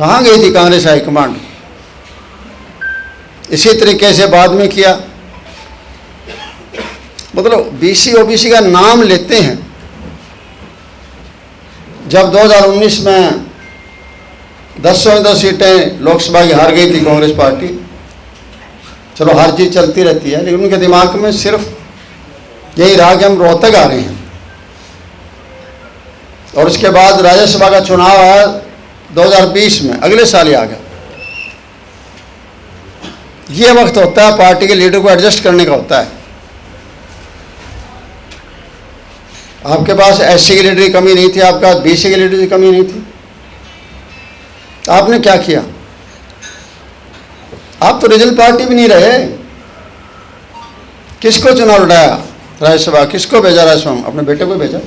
कहाँ गई थी कांग्रेस हाईकमांड? इसी तरीके से बाद में किया। मतलब बीसी ओबीसी का नाम लेते हैं। जब 2019 में 10 सीटें लोकसभा की हार गई थी कांग्रेस पार्टी, चलो हर चीज चलती रहती है, लेकिन उनके दिमाग में सिर्फ यही रहा कि हम रोहतक आ रहे हैं। और उसके बाद राज्यसभा का चुनाव आया 2020 में, अगले साल ही आ गया। ये वक्त होता है पार्टी के लीडर को एडजस्ट करने का होता है। आपके पास एससी की लीडर की कमी नहीं थी, आपका बीसी की लीडर की कमी नहीं थी, आपने क्या किया? आप तो रीजनल पार्टी भी नहीं रहे। किसको चुनाव लड़ाया राज्यसभा? किसको भेजा राज्यसभा? अपने बेटे को भेजा।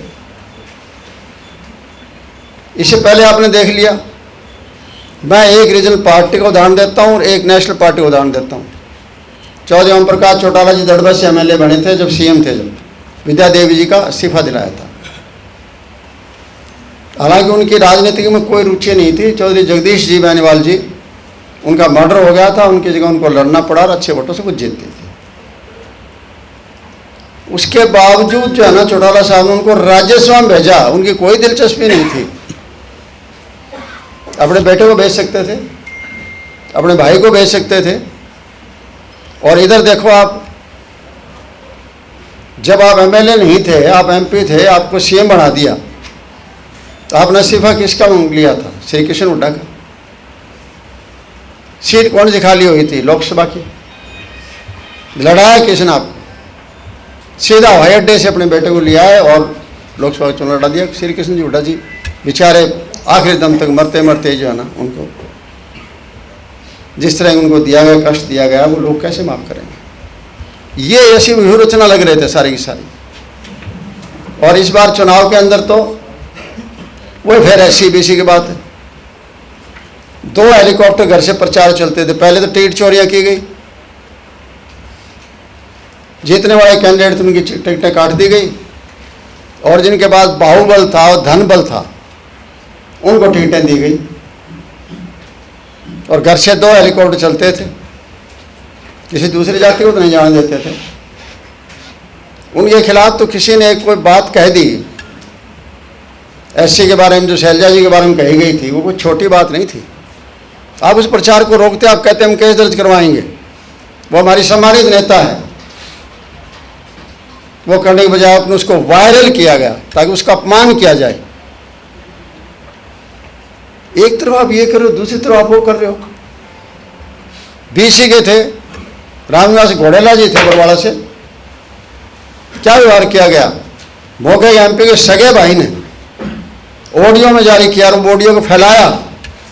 इससे पहले आपने देख लिया। मैं एक रीजनल पार्टी का उदाहरण देता हूँ और एक नेशनल पार्टी का उदाहरण देता हूँ। चौधरी ओम प्रकाश चौटाला जी दड़बा से एमएलए बने थे जब सीएम थे, जब विद्या देवी जी का इस्तीफा दिलाया था। हालांकि उनकी राजनीति में कोई रुचि नहीं थी। चौधरी जगदीश जी बेनीवाल जी, उनका मर्डर हो गया था, उनकी जगह उनको लड़ना पड़ा और अच्छे वोटों से कुछ जीतते थे। उसके बावजूद जो है ना, चौटाला साहब ने उनको राज्यसभा में भेजा। उनकी कोई दिलचस्पी नहीं थी। अपने बेटे को भेज सकते थे, अपने भाई को भेज सकते थे। और इधर देखो आप, जब आप एमएलए नहीं थे, आप एमपी थे, आपको सीएम बना दिया, तो आपने इस्तीफा किसका मांग लिया था? श्री कृष्ण हुड्डा का। सीट कौन सी खाली हुई थी? लोकसभा की। लड़ाया किसने आपको? सीधा हवाई अड्डे से अपने बेटे को लिया है और लोकसभा का चुनाव लड़ा दिया। श्री कृष्ण जी हुड्डा जी बेचारे आखिरी दम तक मरते मरते जो है ना, उनको जिस तरह उनको दिया गया, कष्ट दिया गया, वो लोग कैसे माफ करेंगे? ये ऐसी व्यूहरचना लग रहे थे सारी की सारी। और इस बार चुनाव के अंदर तो वो फिर एससी बीसी की बात है। 2 हेलीकॉप्टर घर से प्रचार चलते थे। पहले तो टिकट चोरियां की गई, जीतने वाले कैंडिडेट थे उनकी टिकटें काट दी गई, और जिनके पास बाहुबल था और धन बल था उनको टिकटें दी गई। और घर से 2 हेलीकॉप्टर चलते थे, किसी दूसरी जाति को तो नहीं जाने देते थे। उनके खिलाफ तो किसी ने कोई बात कह दी एससी के बारे में, जो शैलजा जी के बारे में कही गई थी, वो कोई छोटी बात नहीं थी। आप उस प्रचार को रोकते, आप कहते हम केस दर्ज करवाएंगे। वो हमारी सम्मानित नेता है। वो करने के बजाय अपने उसको वायरल किया गया ताकि उसका अपमान किया जाए। एक तरफ आप ये कर रहे हो, दूसरी तरफ आप वो कर रहे हो। बीसी के थे, रामनिवास घोड़ेला जी थे बरवाड़ा से, क्या व्यवहार किया गया? मोगे एमपी के सगे भाई ने ऑडियो में जारी किया और ऑडियो को फैलाया